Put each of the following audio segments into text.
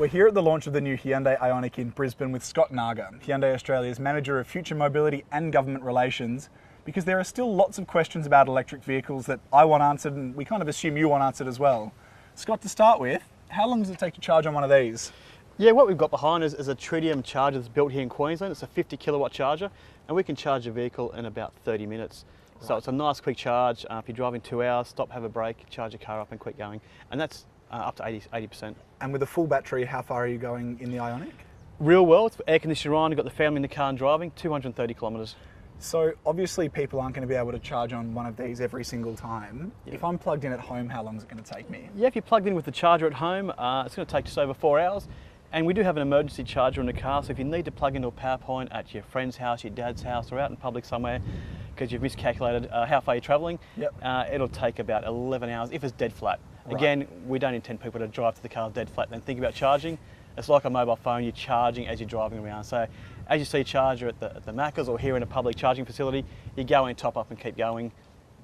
We're here at the launch of the new Hyundai Ioniq in Brisbane with Scott Nargar, Hyundai Australia's Manager of Future Mobility and Government Relations, because there are still lots of questions about electric vehicles that I want answered, and we kind of assume you want answered as well. Scott, to start with, how long does it take to charge on one of these? Yeah, what we've got behind us is a tritium charger that's built here in Queensland. It's a 50 kilowatt charger, and we can charge a vehicle in about 30 minutes. Right. So it's a nice quick charge. If you're driving 2 hours, stop, have a break, charge your car up and keep going. And that's up to 80%. And with a full battery, how far are you going in the Ioniq? Real well, it's air conditioner on, you've got the family in the car and driving, 230 kilometres. So obviously people aren't going to be able to charge on one of these every single time. Yeah. If I'm plugged in at home, how long is it going to take me? Yeah, if you're plugged in with the charger at home, it's going to take just over 4 hours. And we do have an emergency charger in the car, so if you need to plug into a power point at your friend's house, your dad's house, or out in public somewhere, because you've miscalculated how far you're travelling, yep. It'll take about 11 hours if it's dead flat. Right. Again, we don't intend people to drive to the car dead flat, then think about charging. It's like a mobile phone, you're charging as you're driving around. So as you see a charger at the Maccas or here in a public charging facility, you go in, top up and keep going.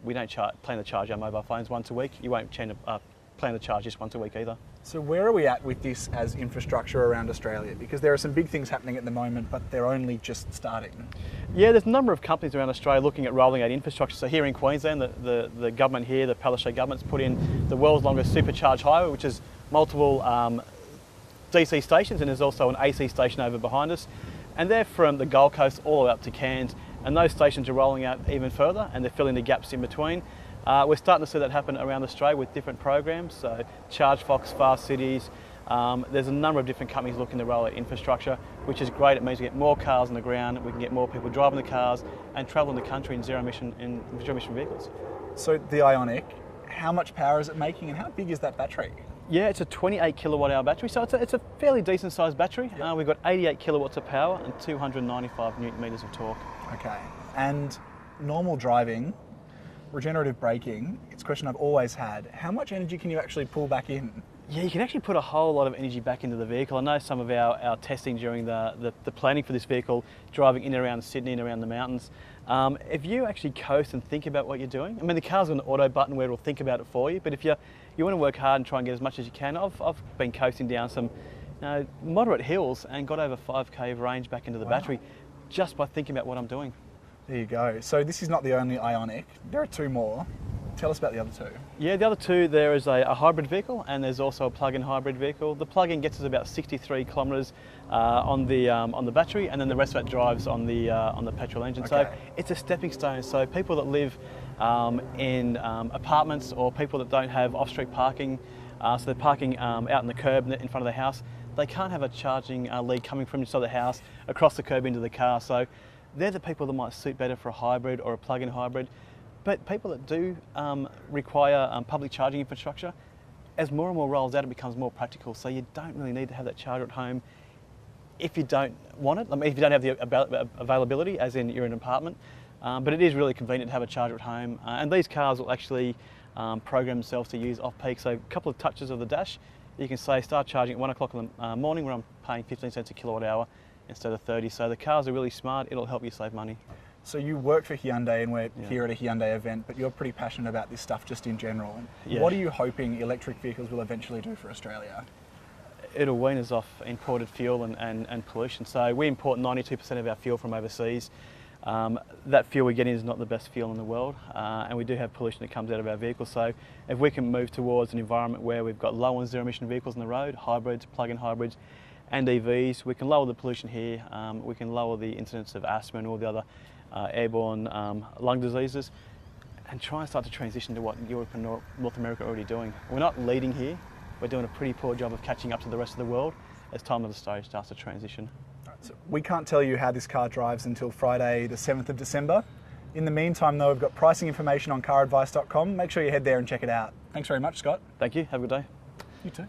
We don't plan to charge our mobile phones once a week. You won't plan to charge this once a week either. So where are we at with this as infrastructure around Australia? Because there are some big things happening at the moment, but they're only just starting. Yeah, there's a number of companies around Australia looking at rolling out infrastructure. So here in Queensland, the government here, the Palaszczuk government's put in the world's longest supercharged highway, which is multiple DC stations, and there's also an AC station over behind us. And they're from the Gold Coast all the way up to Cairns, and those stations are rolling out even further, and they're filling the gaps in between. We're starting to see that happen around Australia with different programs, so Charge Fox, Fast Cities. There's a number of different companies looking to roll out infrastructure, which is great. It means we get more cars on the ground, we can get more people driving the cars and travelling the country in zero emission vehicles. So the Ioniq, how much power is it making and how big is that battery? Yeah, it's a 28 kilowatt hour battery, so it's a fairly decent sized battery. Yep. We've got 88 kilowatts of power and 295 newton meters of torque. Okay, and normal driving, regenerative braking, it's a question I've always had. How much energy can you actually pull back in? Yeah, you can actually put a whole lot of energy back into the vehicle. I know some of our testing during the planning for this vehicle, driving in and around Sydney and around the mountains, if you actually coast and think about what you're doing, I mean the car's got an auto button where it'll think about it for you, but if you want to work hard and try and get as much as you can, I've been coasting down some moderate hills and got over 5k of range back into the battery just by thinking about what I'm doing. There you go. So this is not the only Ioniq, there are two more. Tell us about the other two. Yeah, the other two, there is a hybrid vehicle and there's also a plug-in hybrid vehicle. The plug-in gets us about 63 kilometres on the battery, and then the rest of it drives on the petrol engine. Okay. So it's a stepping stone. So people that live in apartments or people that don't have off-street parking, so they're parking out in the curb in front of the house, they can't have a charging lead coming from inside the house across the curb into the car. So they're the people that might suit better for a hybrid or a plug-in hybrid. But people that do require public charging infrastructure, as more and more rolls out, it becomes more practical. So you don't really need to have that charger at home if you don't want it. I mean, if you don't have the availability, as in you're in an apartment. But it is really convenient to have a charger at home. And these cars will actually program themselves to use off-peak. So a couple of touches of the dash, you can say start charging at 1 o'clock in the morning where I'm paying 15 cents a kilowatt hour instead of 30. So the cars are really smart. It'll help you save money. So you work for Hyundai and we're here at a Hyundai event, but you're pretty passionate about this stuff just in general. Yeah. What are you hoping electric vehicles will eventually do for Australia? It'll wean us off imported fuel and pollution. So we import 92% of our fuel from overseas. That fuel we're getting is not the best fuel in the world, and we do have pollution that comes out of our vehicles. So if we can move towards an environment where we've got low and zero emission vehicles on the road, hybrids, plug-in hybrids, and EVs, we can lower the pollution here, we can lower the incidence of asthma and all the other airborne lung diseases, and try and start to transition to what Europe and North America are already doing. We're not leading here, we're doing a pretty poor job of catching up to the rest of the world as time of the stage starts to transition. So we can't tell you how this car drives until Friday the 7th of December. In the meantime though, we've got pricing information on caradvice.com. Make sure you head there and check it out. Thanks very much, Scott. Thank you, have a good day. You too.